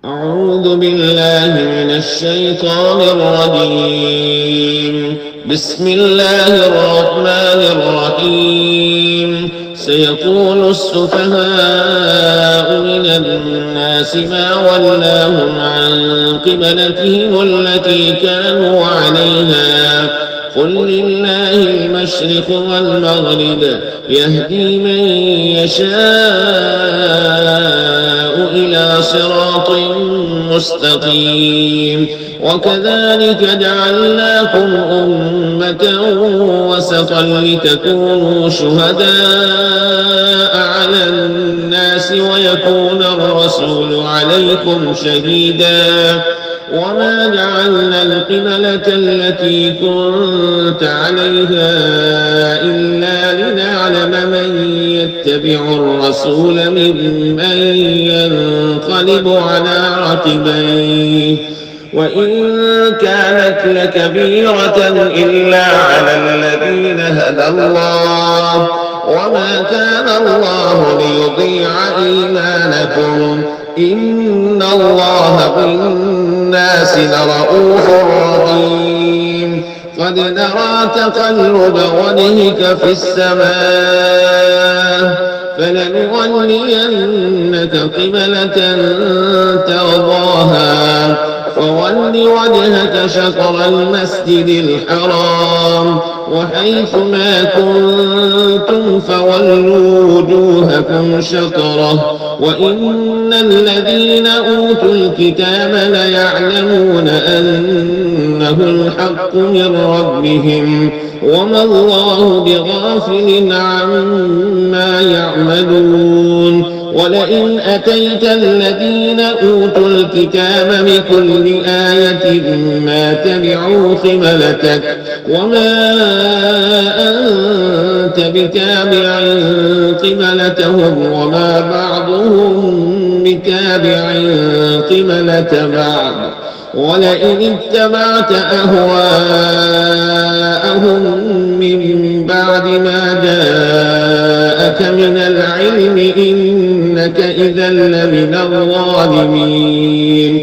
أعوذ بالله من الشيطان الرجيم. بسم الله الرحمن الرحيم. سيقول السفهاء من الناس ما ولاهم عن قبلتهم التي كانوا عليها قل لله المشرق والمغرب يهدي من يشاء إلى صراط مستقيم. وكذلك جعلناكم أمة وسطا لتكونوا شهداء على الناس ويكون الرسول عليكم شهيدا. وما جعلنا القبلة التي كنت عليها إلا لنعلم من يتبع الرسول ممن ينقلب على عقبيه وإن كانت لكبيرة إلا على الذين هدى الله وما كان الله ليضيع إيمانكم إن الله بالناس لرءوف رحيم. قد نرى تقلب وجهك في السماء فلنولينك قبلة ترضاها فول وجهك شطر المسجد الحرام وحيث ما كنتم فولوا وجوهكم شطره وإن الذين أوتوا الكتاب ليعلمون أنه الحق من ربهم وما الله بغافل عما يعملون. ولئن أتيت الذين أوتوا الكتاب بكل آية ما تبعوا قبلتك وما أنت بتابع قبلتهم وما بعضهم بتابع قبلة بعض. ولئن اتبعت أهواءهم من بعد ما جاءك من العلم إنك إذا لمن الظالمين.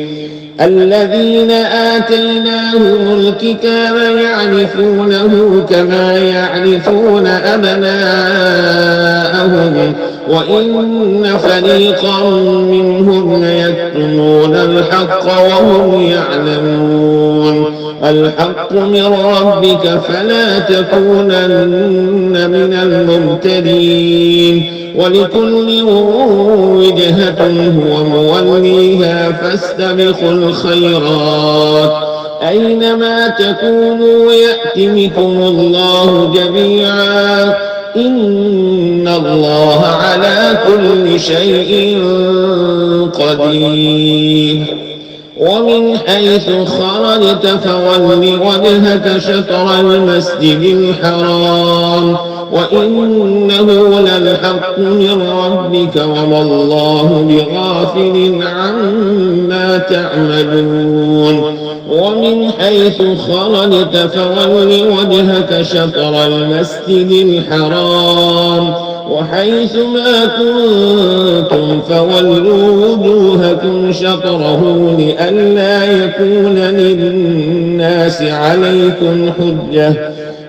الذين آتيناهم الكتاب يعرفونه كما يعرفون أبناءهم وإن فريقا منهم ليكتمون الحق وهم يعلمون. الحق من ربك فلا تكونن من الممترين. ولكل وجهة هو موليها فاستبقوا الخيرات أينما تكونوا يأت بكم الله جميعا إن الله على كل شيء قدير. ومن حيث خرجت فول وجهك شطر المسجد الحرام وإنه للحق من ربك وما الله بغافل عما تعملون. ومن حيث خرجت فول وجهك شطر المسجد الحرام وحيث ما كنتم فولوا وجوهكم شطره لئلا يكون للناس عليكم حجة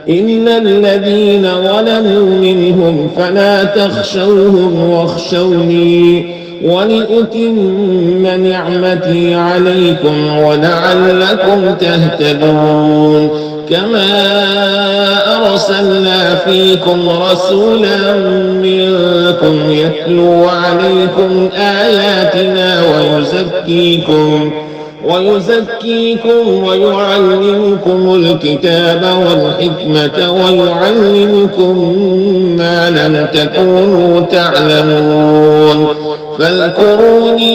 إلا الذين ظلموا منهم فلا تخشوهم واخشوني ولأتم نعمتي عليكم ولعلكم تهتدون. كما أرسلنا فيكم رسولا منكم يتلو عليكم آياتنا ويزكيكم ويعلمكم الكتاب والحكمة ويعلمكم ما لم تكونوا تعلمون. فاذكروني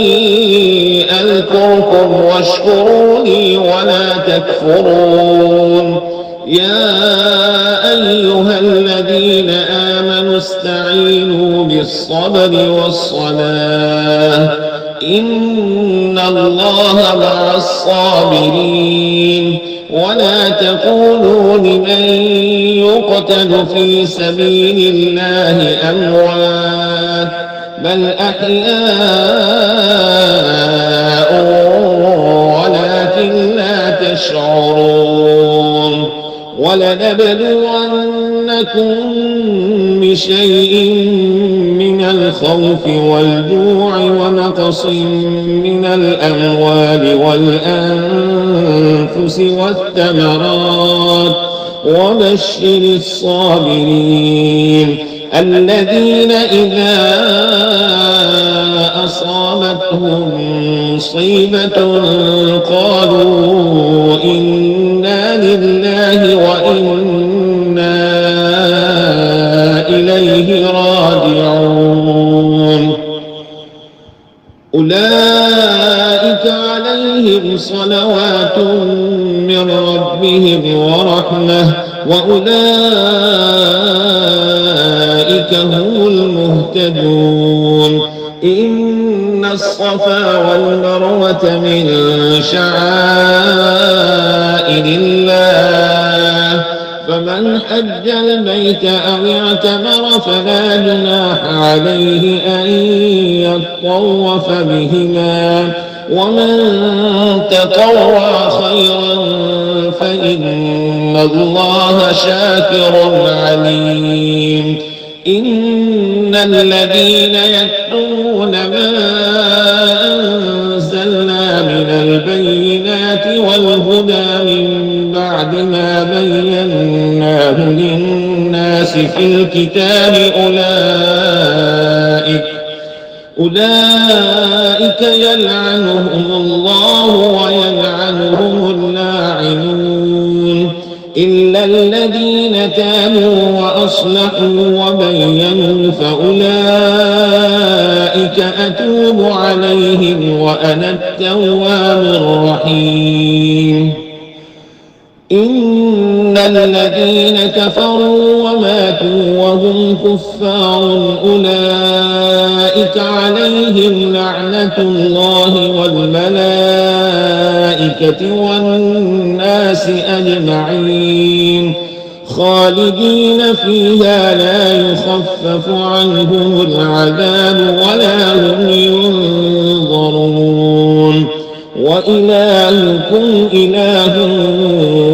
أذكركم واشكروا لي ولا تكفرون. يا أيها الذين آمنوا استعينوا بالصبر والصلاة إن الله مع الصابرين. ولا تقولوا لمن يقتل في سبيل الله أموات بل أحياء ولنبلونكم بشيء من الخوف والجوع ونقص من الأموال والأنفس والثمرات وبشر الصابرين الذين إذا أصابتهم مصيبة قالوا إنا لله وإنا إليه راجعون أولئك عليهم صلوات من ربهم ورحمة وأولئك هم المهتدون إن الصفا والمروة من شعائر الله فمن حج البيت أو اعتمر فلا جناح عليه أن يطوف بهما ومن تطوع خيرا فإن الله شاكر عليم إن الذين يكتمون ما أنزلنا من البينات والهدى من بعد ما بيناه للناس في الكتاب أولئك يلعنهم الله ويلعنهم اللاعنون إلا الذين تابوا وأصلحوا وبينوا فأولئك أتوب عليهم وأنا التواب الرحيم إن الذين كفروا وماتوا وهم كفار أولئك عليهم لعنة الله والملائكة والناس أجمعين خالدين فيها لا يخفف عنهم العذاب ولا هم ينظرون وإلهكم إله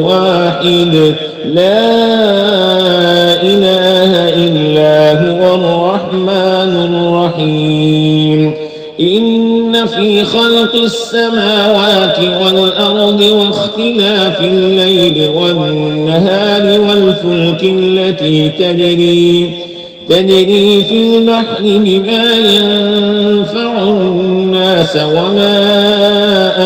واحد لا إله إلا هو الرحمن الرحيم إن في خلق السماوات والأرض واختلاف الليل والنهار والفلك التي تجري في البحر بما ينفع الناس وما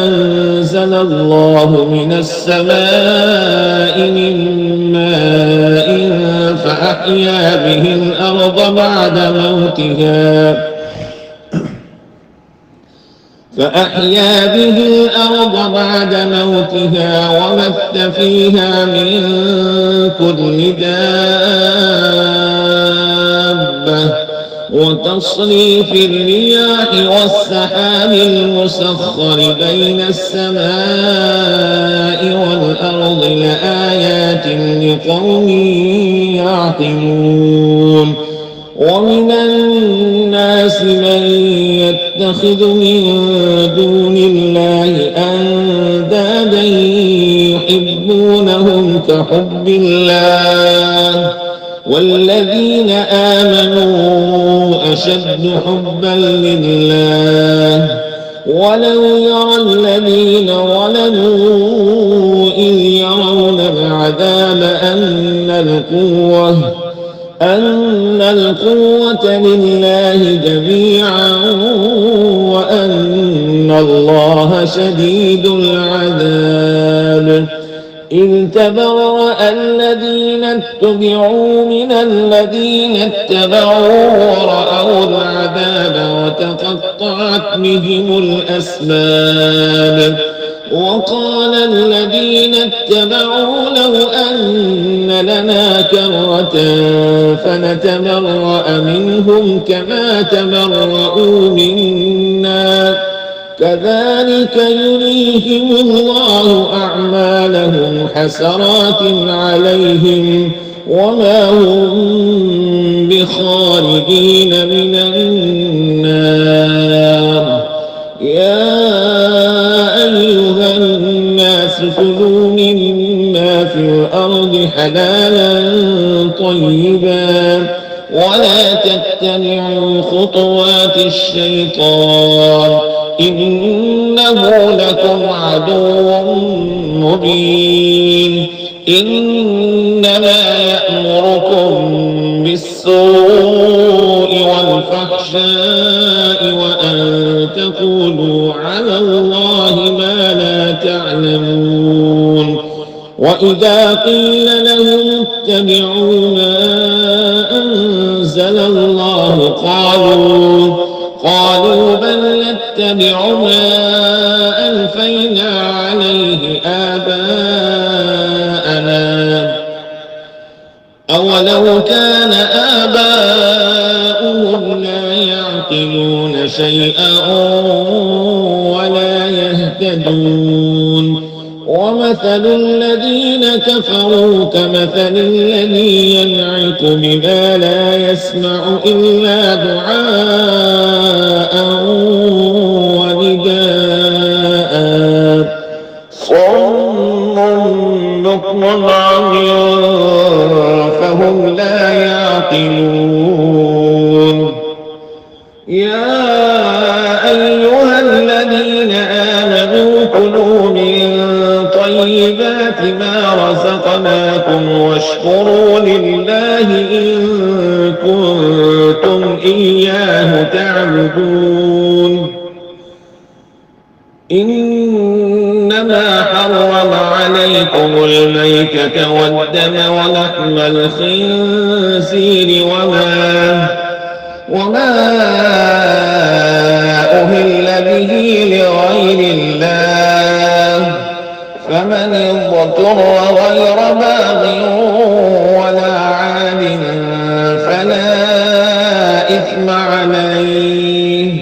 أنزل الله من السماء من ماء فأحيا به الأرض بعد موتها وبث فيها من كل دابة وتصريف الرياح والسحاب المسخر بين السماء والأرض لآيات لقوم يعقلون ومن الناس من يتخذ من دون الله أندادا يحبونهم كحب الله والذين آمنوا أشد حبا لله ولو يرى الذين ظلموا إذ يرون العذاب أن القوة لله جميعا وأن الله شديد العذاب إذ تبرأ الذين اتبعوا من الذين اتبعوا ورأوا العذاب وتقطعت بهم الأسباب وقال الذين اتبعوا لو أن لنا كرة فنتبرأ منهم كما تبرؤوا منا كذلك يريهم الله أعمالهم حسرات عليهم وما هم بخارجين من النار يا أيها الناس كلوا مما في الأرض حلالا طيبا ولا تتبعوا خطوات الشيطان إنه لكم عدو مبين إنما يأمركم بالسوء والفحشاء وأن تقولوا على الله ما لا تعلمون وإذا قيل لهم اتبعوا ما أنزل الله قالوا بل نتبع ما ألفينا عليه آباءنا أولو كان آباؤهم لا يعقلون شيئا ولا يهتدون ومثل الذين كفروا كمثل الذي ينعق بما لا يسمع إلا دعاء ونداء صم بكم عمي فهم لا يعقلون يا أيها الذين آمنوا كلوا من طيبات ما رزقناكم واشكروا لله إن كنتم إياه تعبدون إنما حرم عليكم الميتة والدم ولحم الخنزير وما أهل به لغير الله فمن اضطر غير باغ ولا عاد فلا إثم عليه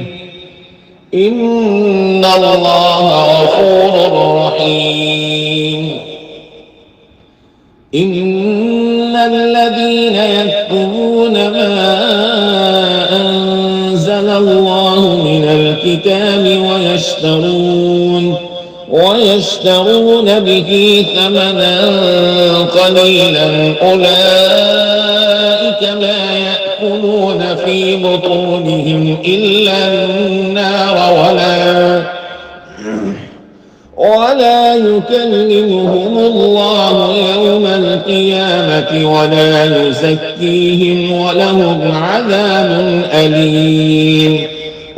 إن الله غفور رحيم إن الذين يكتمون ما أنزل الله من الكتاب ويشترون به ثمنا قليلا أولئك ما يأكلون في بطونهم إلا النار ولا يكلمهم الله يوم القيامة ولا يزكيهم ولهم عذاب أليم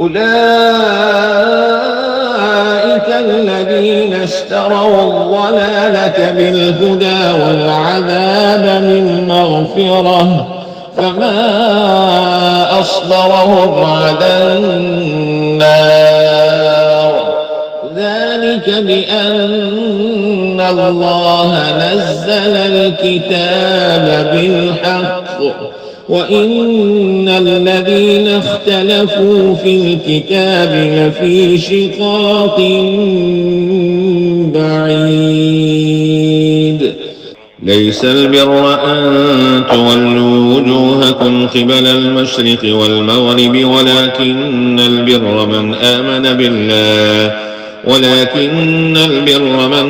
أولئك الذين اشتروا الضلالة بالهدى والعذاب من مغفرة فما أصبرهم على النار ذلك بأن الله نزل الكتاب بالحق وإن الذين اختلفوا في الكتاب لفي شقاق بعيد ليس البر أن تولوا وجوهكم قبل المشرق والمغرب ولكن البر من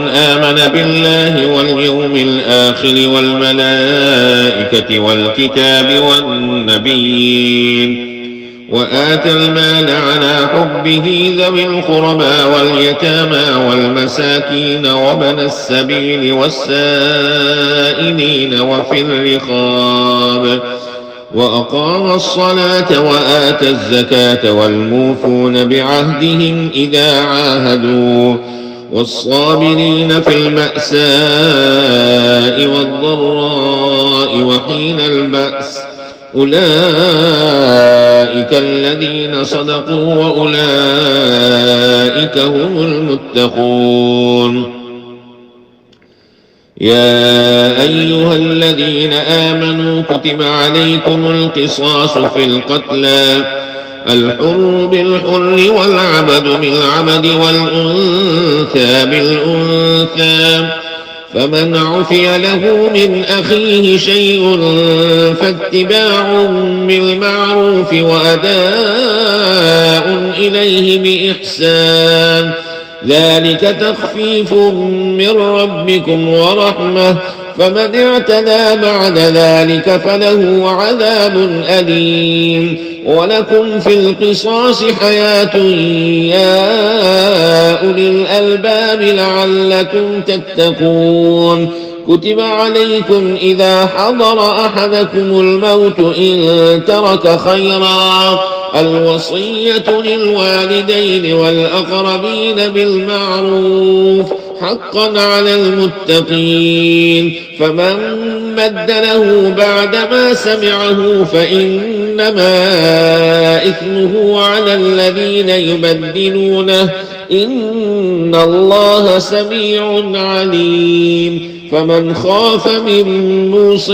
آمن بالله واليوم الآخر والملائكة والكتاب والنبيين وآتى المال على حبه ذوي القربى واليتامى والمساكين وابن السبيل والسائلين وفي الرقاب وأقام الصلاة وآتى الزكاة والموفون بعهدهم إذا عاهدوا والصابرين في البأساء والضراء وحين البأس أولئك الذين صدقوا وأولئك هم المتقون يا أيها الذين آمنوا كتب عليكم القصاص في القتلى الحر بالحر والعبد بالعبد والأنثى بالأنثى فمن عفي له من أخيه شيء فاتباع بالمعروف وأداء إليه بإحسان ذلك تخفيف من ربكم ورحمة فمن اعتدى بعد ذلك فله عذاب أليم ولكم في القصاص حياة يا أولي الألباب لعلكم تتقون كتب عليكم إذا حضر أحدكم الموت إن ترك خيرا الوصية للوالدين والأقربين بالمعروف حقا على المتقين فمن بدله بعدما سمعه فإنما إثمه على الذين يبدلونه إن الله سميع عليم فمن خاف من موص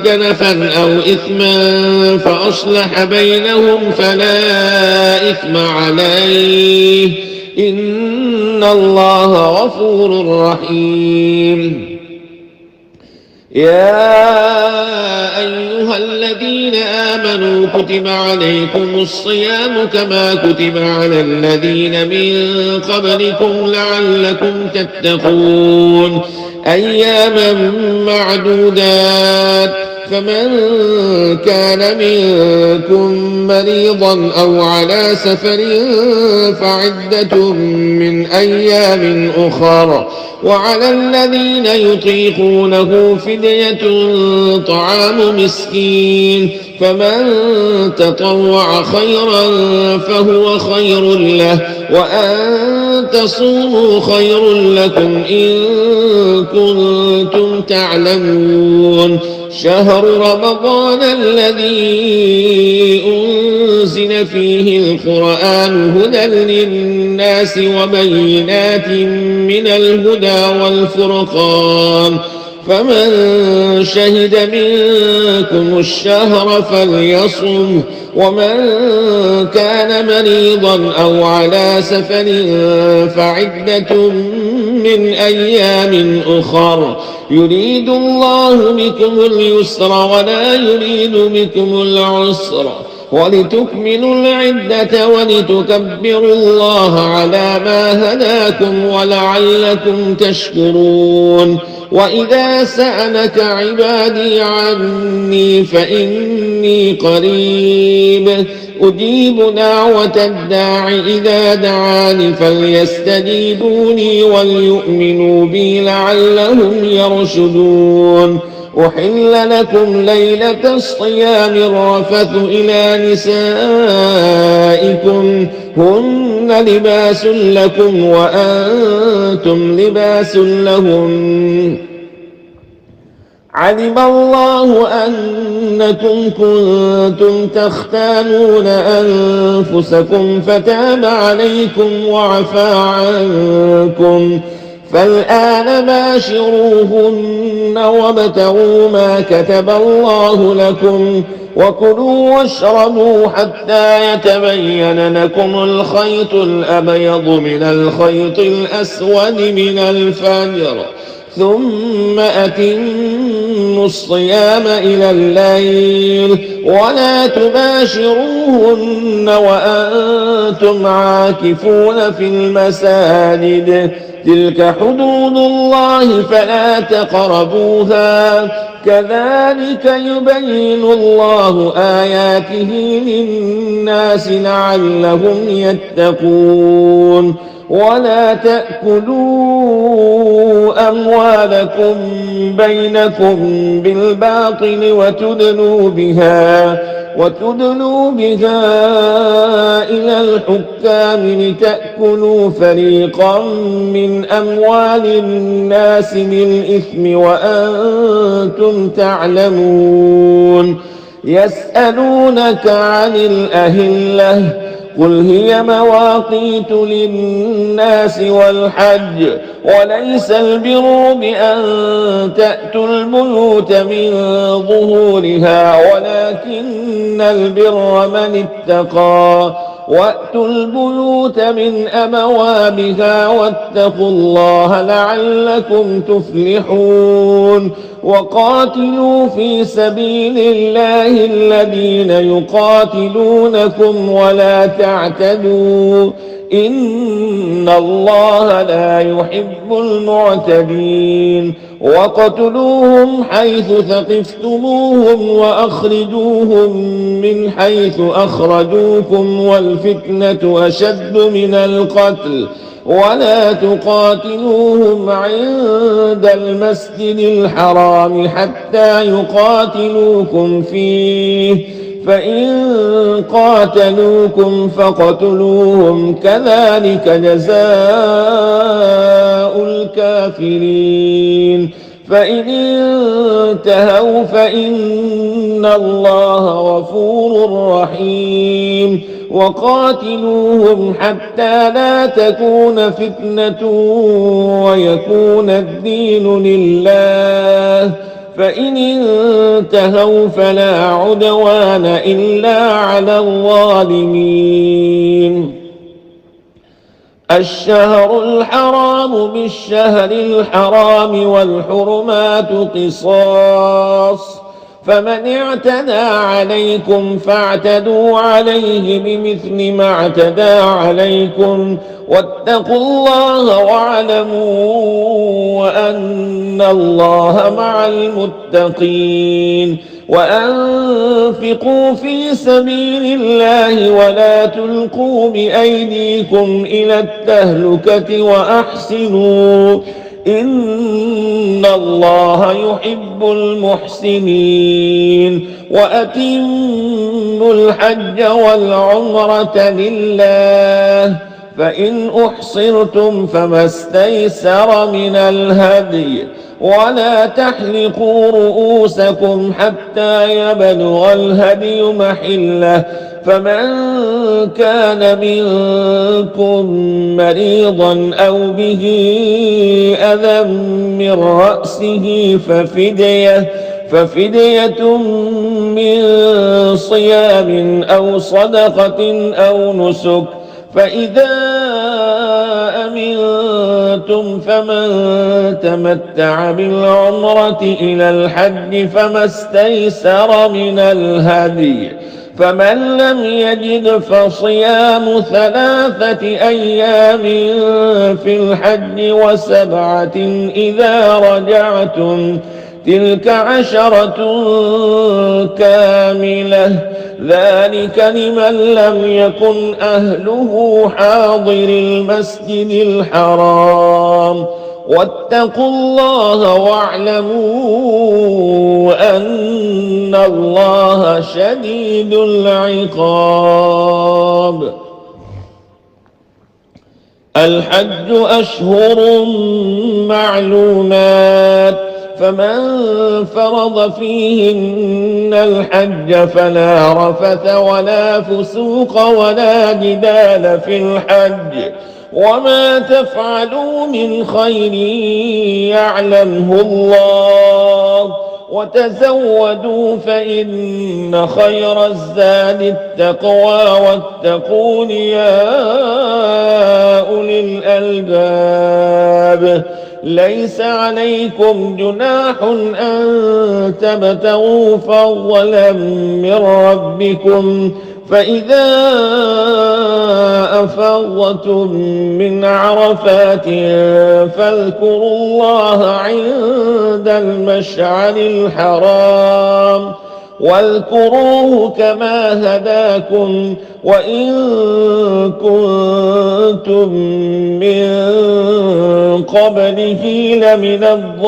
جنفا أو إثما فأصلح بينهم فلا إثم عليه إن الله غفور رحيم يا أيها الذين آمنوا كتب عليكم الصيام كما كتب على الذين من قبلكم لعلكم تتقون أياما معدودات فمن كان منكم مريضا أو على سفر فعدة من أيام أخر وعلى الذين يطيقونه فدية طعام مسكين فمن تطوع خيرا فهو خير له وأن تصوموا خير لكم إن كنتم تعلمون شهر رمضان الذي أنزل فيه القرآن هدى للناس وبينات من الهدى والفرقان فمن شهد منكم الشهر فليصم ومن كان مريضا أو على سفر فعدة من أيام أخر يريد الله بكم اليسر ولا يريد بكم العسر ولتكملوا العدة ولتكبروا الله على ما هداكم ولعلكم تشكرون وإذا سألك عبادي عني فإني قريب أجيب دعوة الداع إذا دعاني فليستجيبوا لي وليؤمنوا بي لعلهم يرشدون أحل لكم ليلة الصيام الرفث إلى نسائكم هن لباس لكم وأنتم لباس لهم علم الله أنكم كنتم تختانون أنفسكم فتاب عليكم وعفى عنكم فالآن باشروهن وابتغوا ما كتب الله لكم وكلوا واشربوا حتى يتبين لكم الخيط الأبيض من الخيط الأسود من الفجر ثم أتموا الصيام إلى الليل ولا تباشروهن وأنتم عاكفون في المساجد تلك حدود الله فلا تقربوها كذلك يبين الله آياته للناس لعلهم يتقون ولا تأكلوا أموالكم بينكم بالباطل وتدلوا بها إلى الحكام لتأكلوا فريقا من أموال الناس بالإثم وأنتم تعلمون يسألونك عن الأهلة قل هي مواقيت للناس والحج وليس البر بأن تأتوا البيوت من ظهورها ولكن البر من اتقى وأتوا البيوت من أبوابها واتقوا الله لعلكم تفلحون وقاتلوا في سبيل الله الذين يقاتلونكم ولا تعتدوا إن الله لا يحب المعتدين وقتلوهم حيث ثقفتموهم وأخرجوهم من حيث أخرجوكم والفتنة أشد من القتل ولا تقاتلوهم عند المسجد الحرام حتى يقاتلوكم فيه فإن قاتلوكم فاقتلوهم كذلك جزاء الكافرين فإن انتهوا فإن الله غفور رحيم وقاتلوهم حتى لا تكون فتنة ويكون الدين لله فإن انتهوا فلا عدوان إلا على الظالمين الشهر الحرام بالشهر الحرام والحرمات قصاص فمن اعتدى عليكم فاعتدوا عليه بمثل ما اعتدى عليكم واتقوا الله واعلموا أن الله مع المتقين وأنفقوا في سبيل الله ولا تلقوا بأيديكم إلى التهلكة وأحسنوا إن الله يحب المحسنين وأتموا الحج والعمرة لله فإن أحصرتم فما استيسر من الهدي ولا تحلقوا رؤوسكم حتى يبلغ الهدي محله فمن كان منكم مريضا أو به أذى من رأسه ففدية من صيام أو صدقة أو نسك فإذا أمنتم فمن تمتع بالعمرة إلى الحج فما استيسر من الهدي فمن لم يجد فصيام 3 أيام في الحج و7 إذا رجعتم تلك 10 كاملة ذلك لمن لم يكن أهله حاضر المسجد الحرام واتقوا الله واعلموا أن الله شديد العقاب الحج أشهر معلومات فمن فرض فيهن الحج فلا رفث ولا فسوق ولا جدال في الحج وما تفعلوا من خير يعلمه الله وتزودوا فإن خير الزاد التقوى واتقون يا أولي الألباب ليس عليكم جناح أن تبتغوا فضلا من ربكم فإذا أفضتم من عرفات فاذكروا الله عند المشعر الحرام واذكروه كما هداكم وإن كنتم من قبله لمن الضالين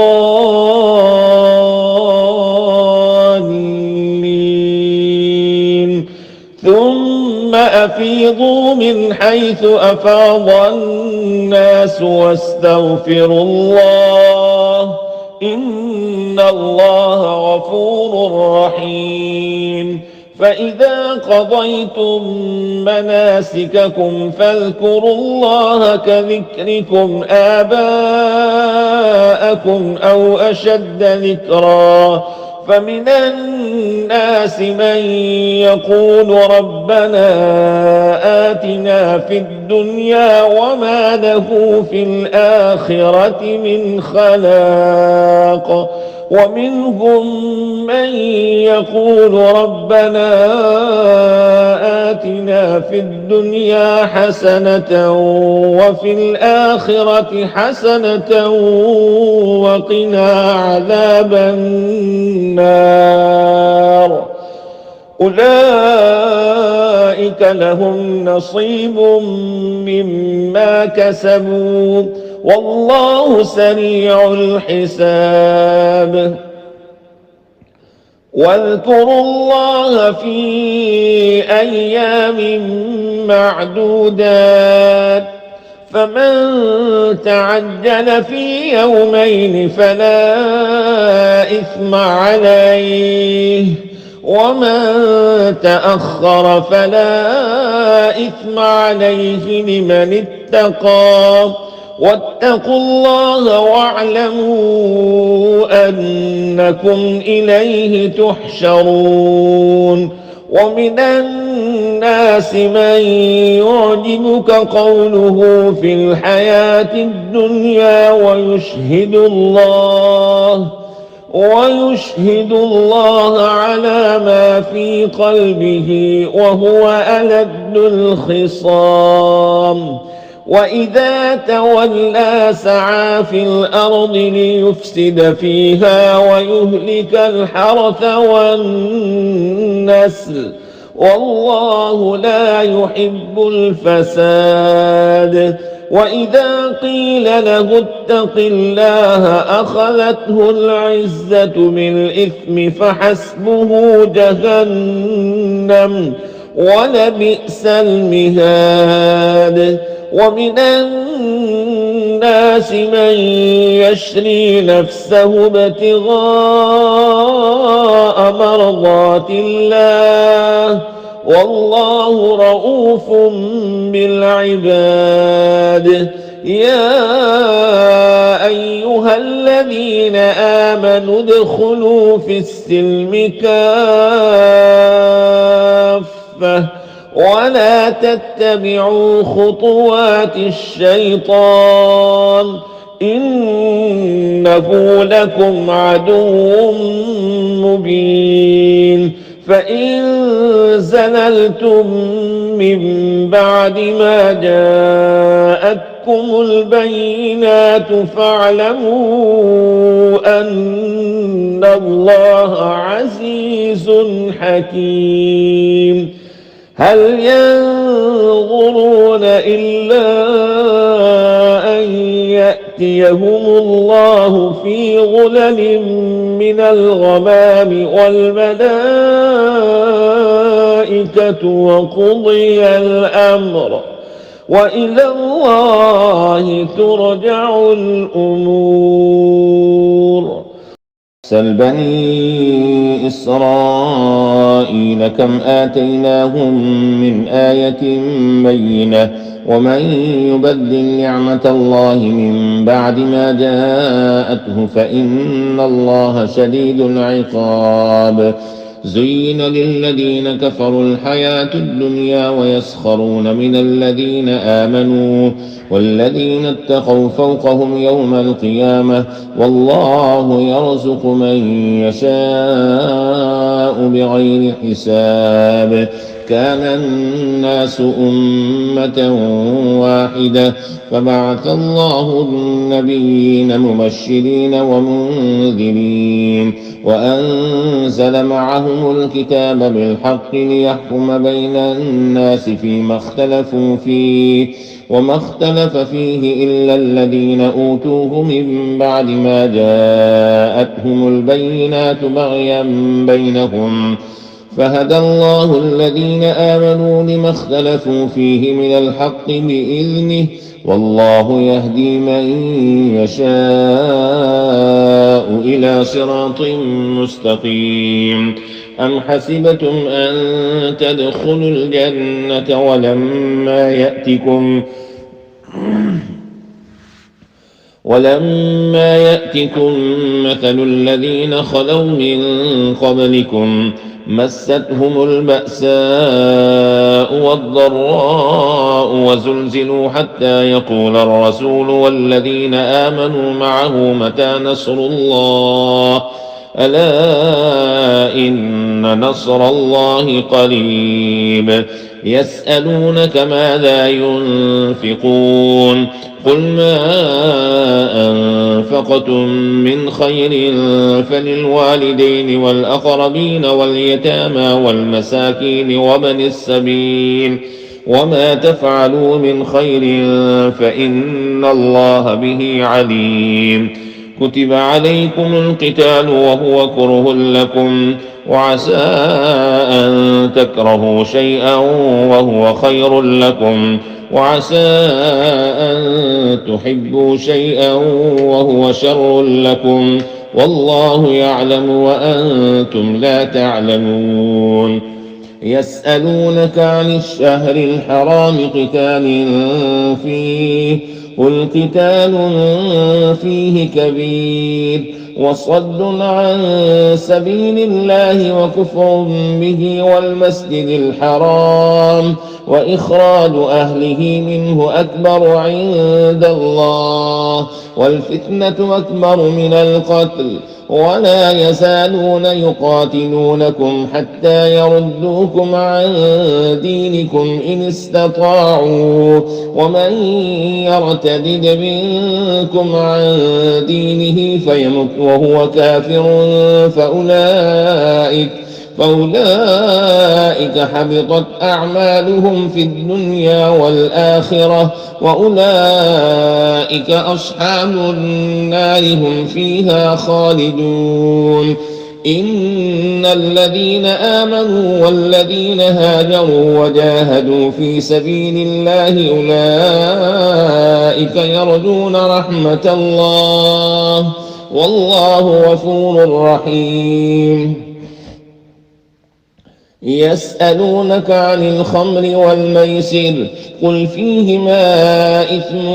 ثم أفيضوا من حيث أفاض الناس واستغفروا الله إن الله غفور رحيم فإذا قضيتم مناسككم فاذكروا الله كذكركم آباءكم أو أشد ذكرا فمن الناس من يقول ربنا آتنا في الدنيا وما له في الآخرة من خلاق ومنهم من يقول ربنا آتنا في الدنيا حسنة وفي الآخرة حسنة وقنا عذاب النار. أولئك لهم نصيب مما كسبوا والله سريع الحساب. واذكروا الله في أيام معدودات فمن تعجل في يومين فلا إثم عليه ومن تأخر فلا إثم عليه لمن اتقى واتقوا الله واعلموا أنكم إليه تحشرون. ومن الناس من يعجبك قوله في الحياة الدنيا ويشهد الله على ما في قلبه وهو ألد الخصام. وإذا تولى سعى في الأرض ليفسد فيها ويهلك الحرث والنسل والله لا يحب الفساد. وإذا قيل له اتق الله أخذته العزة بالإثم فحسبه جهنم ولبئس المهاد. ومن الناس من يشري نفسه ابتغاء مرضات الله والله رؤوف بالعباد. يا أيها الذين آمنوا ادخلوا في السلم كافة ولا تتبعوا خطوات الشيطان إنه لكم عدو مبين. فإن زللتم من بعد ما جاءتكم البينات فاعلموا أن الله عزيز حكيم. هل ينظرون إلا أن يأتيهم الله في غلل من الغمام والملائكة وقضي الأمر وإلى الله ترجع الأمور. سل بني إسرائيل كم آتيناهم من آية بينة ومن يبدل نعمة الله من بعد ما جاءته فإن الله شديد العقاب. زين للذين كفروا الحياة الدنيا ويسخرون من الذين آمنوا والذين اتقوا فوقهم يوم القيامة والله يرزق من يشاء بغير حساب. كان الناس أمة واحدة فبعث الله النبيين مبشرين ومنذرين وأنزل معهم الكتاب بالحق ليحكم بين الناس فيما اختلفوا فيه وما اختلف فيه إلا الذين أوتوه من بعد ما جاءتهم البينات بغيا بينهم فهدى الله الذين آمنوا لما اختلفوا فيه من الحق بإذنه والله يهدي من يشاء إلى صراط مستقيم. أم حسبتم أن تدخلوا ولما يأتكم مثل الذين خلوا من قبلكم مستهم البأساء والضراء وزلزلوا حتى يقول الرسول والذين آمنوا معه متى نصر الله ألا إن نصر الله قريب يسألونك ماذا ينفقون قل ما أنفقتم من خير فللوالدين والأقربين واليتامى والمساكين وابن السبيل وما تفعلوا من خير فإن الله به عليم كتب عليكم القتال وهو كره لكم وعسى أن تكرهوا شيئا وهو خير لكم وعسى أن تحبوا شيئا وهو شر لكم والله يعلم وأنتم لا تعلمون يسألونك عن الشهر الحرام قتال فيه قل قتال فيه كبير وصد عن سبيل الله وكفر به والمسجد الحرام وإخراج أهله منه أكبر عند الله والفتنة أكبر من القتل ولا يزالون يقاتلونكم حتى يردوكم عن دينكم إن استطاعوا ومن يرتد منكم عن دينه فيمت وهو كافر فأولئك حبطت أعمالهم في الدنيا والآخرة وأولئك أصحاب النار هم فيها خالدون إن الذين آمنوا والذين هاجروا وجاهدوا في سبيل الله أولئك يرجون رحمة الله والله غفور رحيم يسألونك عن الخمر والميسر قل فيهما إثم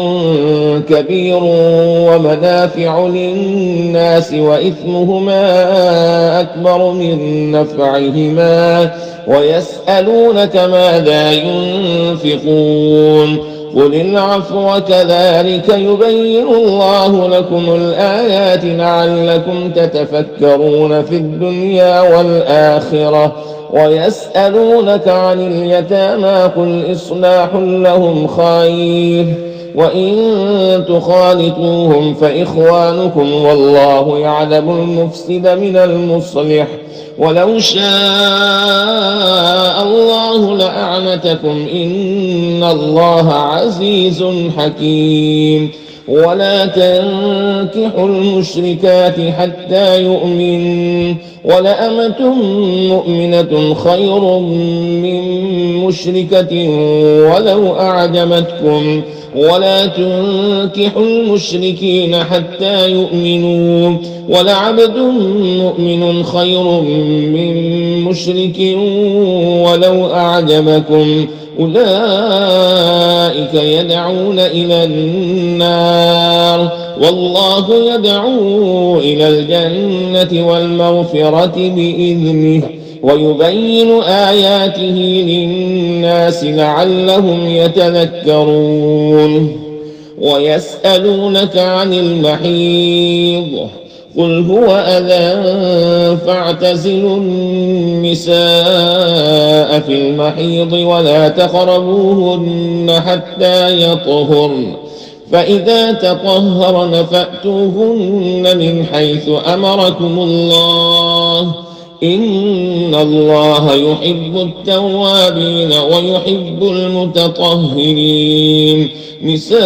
كبير ومنافع للناس وإثمهما أكبر من نفعهما ويسألونك ماذا ينفقون قل العفو كذلك يبين الله لكم الآيات لعلكم تتفكرون في الدنيا والآخرة ويسألونك عن اليتامى قل إصلاح لهم خير وإن تخالطوهم فإخوانكم والله يعلم المفسد من المصلح ولو شاء الله لأعنتكم إن الله عزيز حكيم ولا تنكحوا المشركات حتى يؤمنوا ولأمة مؤمنة خير من مشركة ولو أعجبتكم ولا تنكحوا المشركين حتى يؤمنوا ولعبد مؤمن خير من مشرك ولو أعجبكم أولئك يدعون إلى النار والله يدعو إلى الجنة والمغفرة بإذنه ويبين آياته للناس لعلهم يتذكرون ويسألونك عن المحيض قل هو أذى فاعتزلوا النساء في المحيض ولا تقربوهن حتى يطهرن فإذا تطهرن فأتوهن من حيث أمركم الله إن الله يحب التوابين ويحب المتطهرين نساؤكم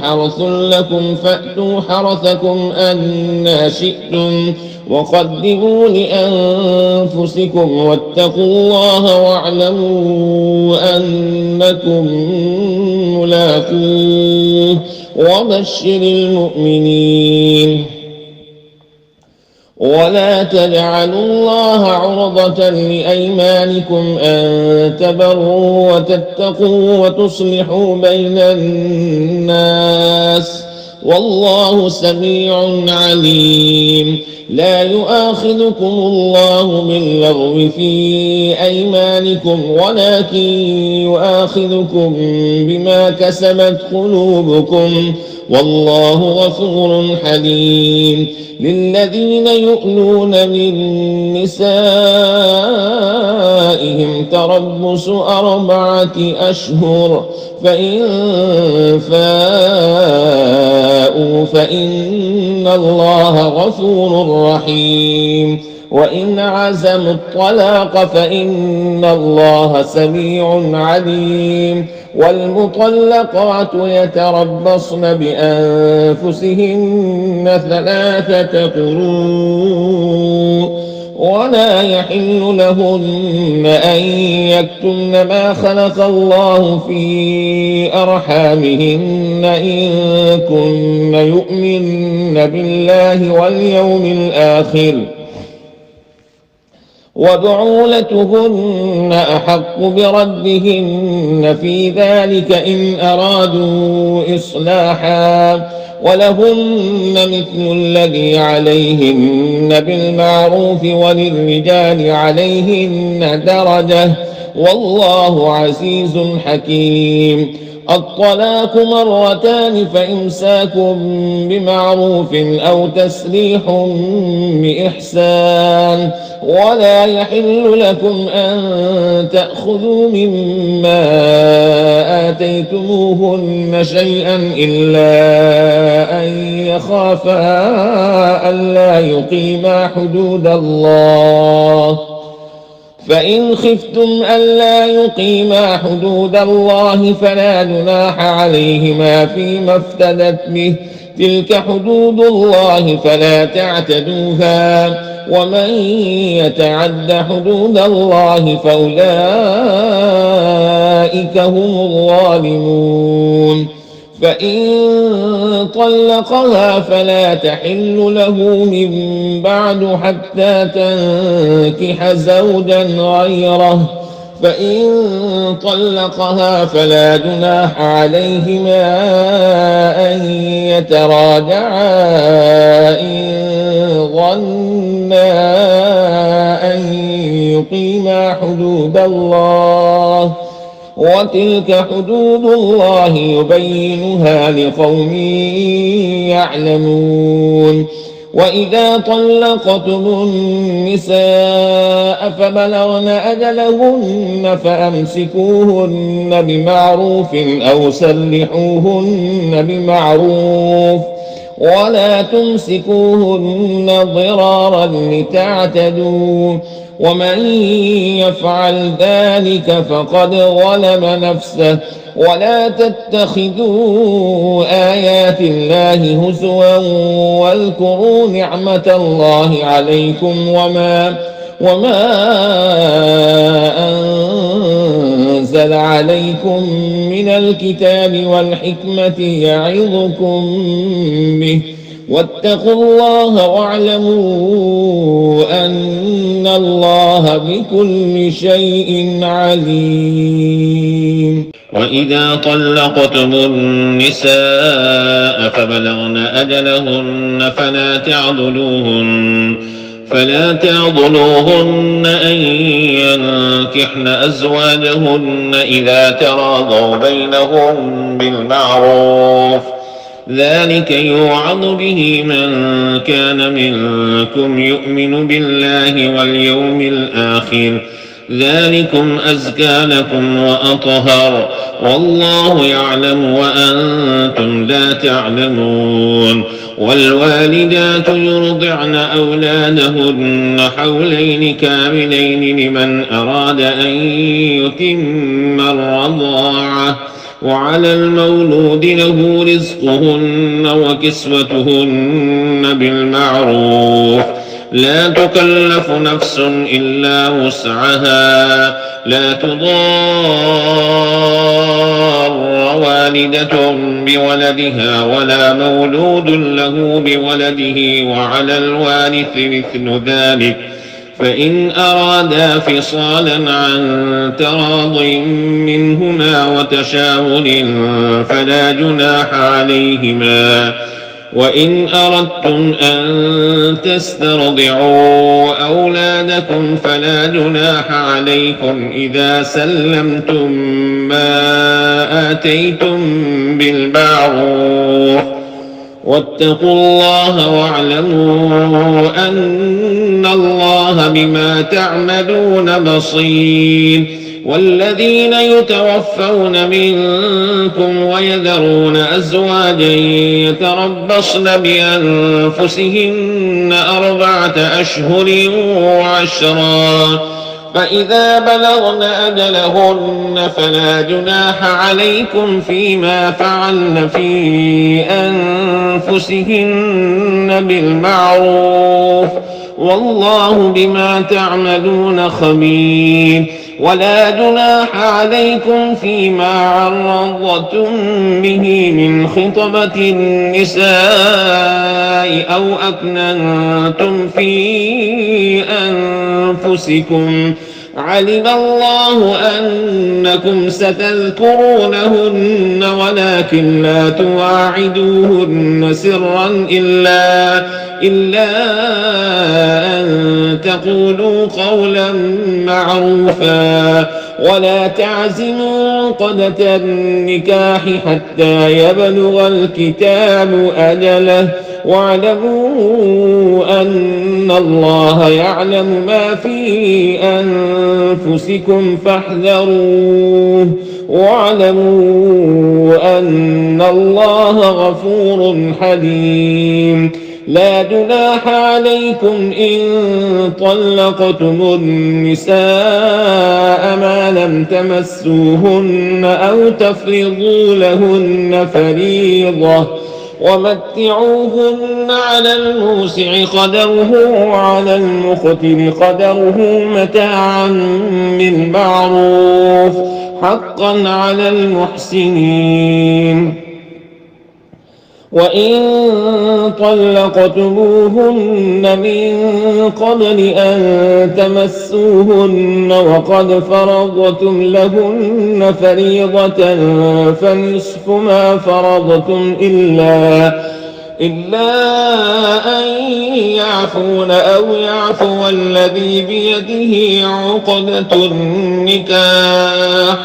حرث لكم فأتوا حرثكم أنى شئتم وقدموا لأنفسكم واتقوا الله واعلموا أنكم ملاقوه وبشر المؤمنين ولا تجعلوا الله عرضة لأيمانكم أن تبروا وتتقوا وتصلحوا بين الناس والله سميع عليم. لا يؤاخذكم الله باللغو في أيمانكم ولكن يؤاخذكم بما كسبت قلوبكم والله غفور حليم. للذين يؤلون من نسائهم تربص 4 أشهر فإن فاءوا فإن الله غفور رحيم. وإن عزموا الطلاق فإن الله سميع عليم. والمطلقات يتربصن بأنفسهن 3 قروء ولا يحل لهن أن يكتمن ما خلق الله في أرحامهن إن كن يؤمن بالله واليوم الآخر وبعولتهن أحق بردهن في ذلك إن أرادوا إصلاحا ولهن مثل الذي عليهن بالمعروف وللرجال عليهن درجة والله عزيز حكيم. الطلاق 2 مرتان فإمساك بمعروف أو تسريح بإحسان ولا يحل لكم أن تأخذوا مما آتيتموهن شيئا إلا أن يخافا ألا يقيما حدود الله فإن خفتم ألا يقيما حدود الله فلا جناح عليهما فيما افتدت به تلك حدود الله فلا تعتدوها ومن يتعد حدود الله فأولئك هم الظالمون. فإن طلقها فلا تحل له من بعد حتى تنكح زوجا غيره فإن طلقها فلا جناح عليهما أن يتراجعا إن ظنا أن يقيما حدود الله وتلك حدود الله يبينها لقوم يعلمون. وإذا طلقتم النساء فبلغن أجلهن فأمسكوهن بمعروف أو سرحوهن بمعروف ولا تمسكوهن ضرارا لتعتدوا ومن يفعل ذلك فقد ظلم نفسه ولا تتخذوا آيات الله هزوا واذكروا نعمة الله عليكم وما أنزل عليكم من الكتاب والحكمة يعظكم به واتقوا الله واعلموا أن الله بكل شيء عليم. وإذا طلقتم النساء فبلغن أجلهن فلا تعضلوهن أن ينكحن أزواجهن إذا تراضوا بينهم بالمعروف ذلك يوعظ به من كان منكم يؤمن بالله واليوم الآخر ذلكم أزكى لكم وأطهر والله يعلم وأنتم لا تعلمون. والوالدات يرضعن أولادهن حولين كاملين لمن أراد أن يتم الرضاعة وعلى المولود له رزقهن وكسوتهن بالمعروف لا تكلف نفس إلا وسعها لا تضار والدة بولدها ولا مولود له بولده وعلى الوارث مثل ذلك فإن أرادا فصالا عن تراض منهما وتشاور فلا جناح عليهما وإن أردتم أن تسترضعوا أولادكم فلا جناح عليكم إذا سلمتم ما آتيتم بالمعروف واتقوا الله واعلموا أن الله بما تعملون بصير والذين يتوفون منكم ويذرون أزواجا يتربصن بأنفسهن 4 أشهر وعشرا فإذا بلغن أجلهن فلا جناح عليكم فيما فعلن في أنفسهن بالمعروف والله بما تعملون خبير ولا جناح عليكم فيما عرضتم به من خطبة النساء أو أكننتم في أنفسكم علم الله أنكم ستذكرونهن ولكن لا تواعدوهن سرا إلا أن تقولوا قولا معروفا ولا تعزموا عقدة النكاح حتى يبلغ الكتاب أجله واعلموا أن الله يعلم ما في أنفسكم فاحذروه واعلموا أن الله غفور حليم لا جناح عليكم إن طلقتم النساء ما لم تمسوهن أو تفرضوا لهن فريضة ومتعوهن على الموسع قدره وعلى المقتر قدره متاعا بالمعروف حقا على المحسنين وإن طلقتموهن من قبل أن تمسوهن وقد فرضتم لهن فريضة فنصف ما فرضتم إلا أن يعفون أو يعفو الذي بيده عقدة النكاح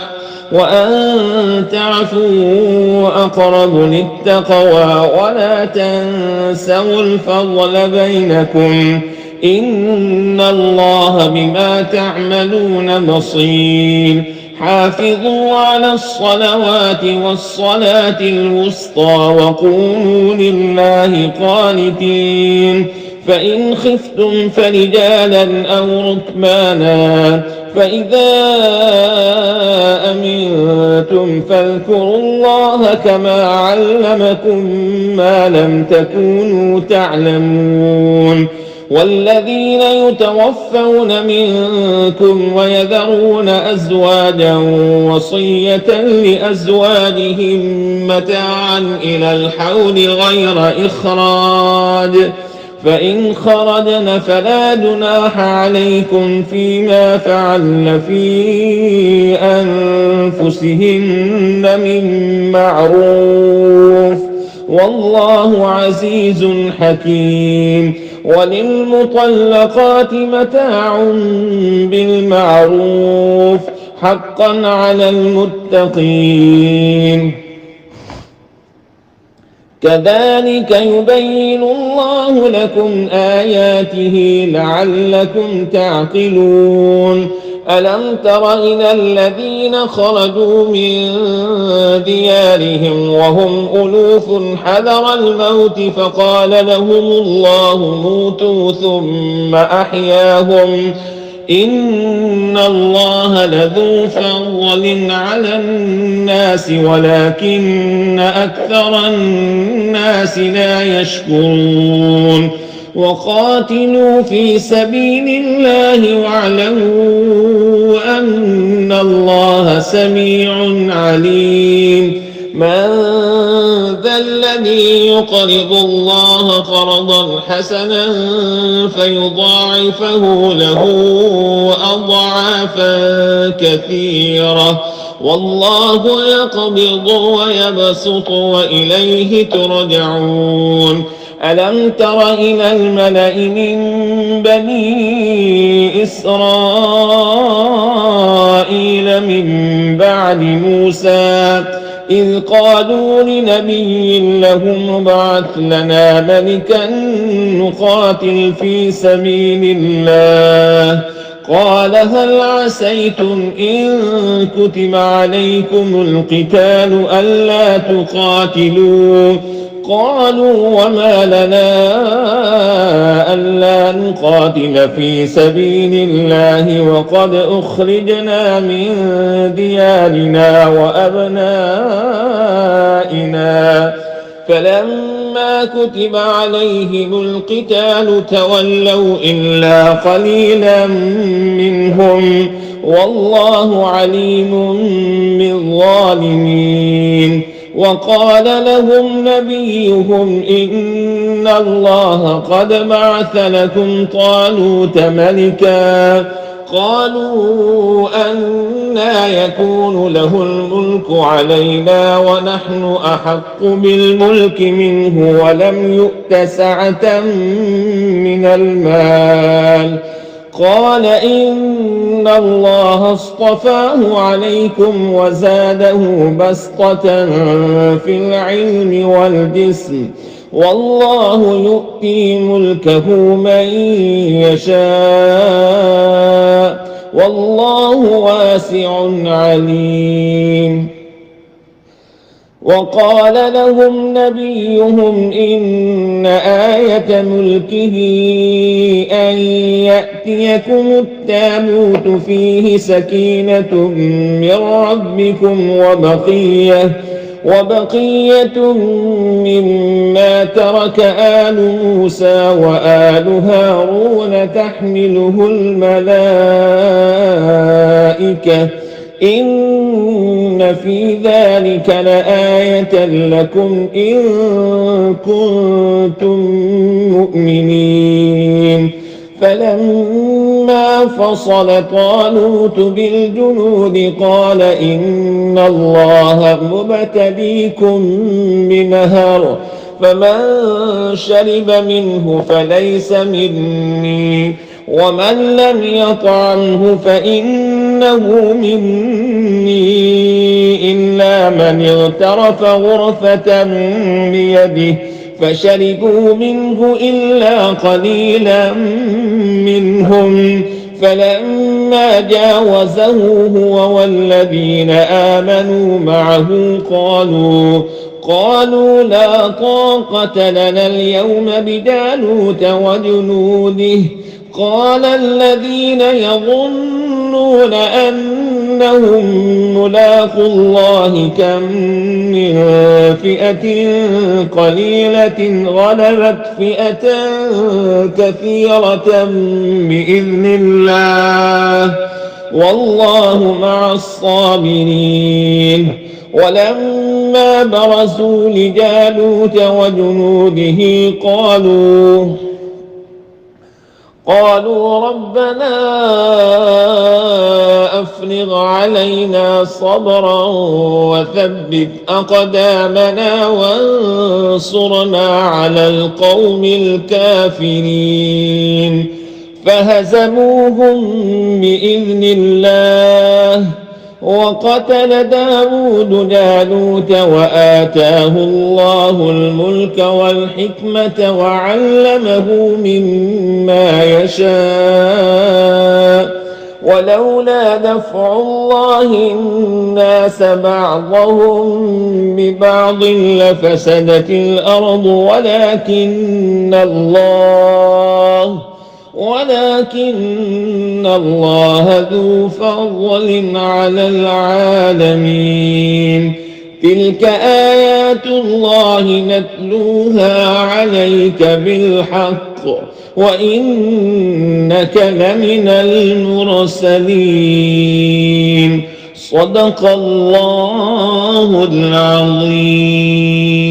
وأن تعفوا أقرب للتقوى ولا تنسوا الفضل بينكم إن الله بما تعملون بصير حافظوا على الصلوات والصلاة الوسطى وقوموا لله قانتين فإن خفتم فرجالا أو ركبانا فإذا أمنتم فاذكروا الله كما علمكم ما لم تكونوا تعلمون والذين يتوفون منكم ويذرون أزواجا وصية لأزواجهم متاعا إلى الحول غير إخراج فإن خرجن فلا جناح عليكم فيما فعلن في أنفسهن من معروف والله عزيز حكيم وللمطلقات متاع بالمعروف حقا على المتقين كذلك يبين الله لكم آياته لعلكم تعقلون ألم تر إلى الذين خرجوا من ديارهم وهم ألوف حذر الموت فقال لهم الله موتوا ثم أحياهم إن الله لذو فضل على الناس ولكن أكثر الناس لا يشكرون وقاتلوا في سبيل الله واعلموا أن الله سميع عليم. من ذا الذي يقرض الله قرضا حسنا فيضاعفه له أضعافا كثيرة والله يقبض ويبسط وإليه ترجعون. ألم تر إلى الملأ من بني إسرائيل من بعد موسى إذ قالوا لنبي له ابعث لنا ملكا نقاتل في سبيل الله قال هل عسيتم إن كتب عليكم القتال ألا تقاتلوا قالوا وما لنا ألا نقاتل في سبيل الله وقد أخرجنا من ديارنا وأبنائنا فلما كتب عليهم القتال تولوا إلا قليلا منهم والله عليم بالظالمين. وقال لهم نبيهم إن الله قد بعث لكم طالوت ملكا قالوا أنى يكون له الملك علينا ونحن أحق بالملك منه ولم يؤت سعة من المال قال إن الله اصطفاه عليكم وزاده بسطة في العلم والجسم والله يؤتي ملكه من يشاء والله واسع عليم. وقال لهم نبيهم إن آية ملكه أن يأتيكم التابوت فيه سكينة من ربكم وبقية مما ترك آل موسى وآل هارون تحمله الملائكة إن في ذلك لآية لكم إن كنتم مؤمنين. فلما فصل طالوت بالجنود قال إن الله مبتليكم بنهر فمن شرب منه فليس مني ومن لم يطعمه فإنه مني إلا من اغترف غرفة بيده فشربوا منه إلا قليلا منهم فلما جاوزه هو والذين آمنوا معه قالوا لا طاقة لنا اليوم بجالوت وجنوده قال الذين يظنون أنهم ملاقو الله كم من فئة قليلة غلبت فئة كثيرة بإذن الله والله مع الصابرين. ولما برزوا لجالوت وجنوده قالوا ربنا أفرغ علينا صبرا وثبت أقدامنا وانصرنا على القوم الكافرين فهزموهم بإذن الله وقتل داود جالوت وآتاه الله الملك والحكمة وعلمه مما يشاء ولولا دفع الله الناس بعضهم ببعض لفسدت الأرض ولكن الله ذو فضل على العالمين. تلك آيات الله نتلوها عليك بالحق وإنك لمن المرسلين. صدق الله العظيم.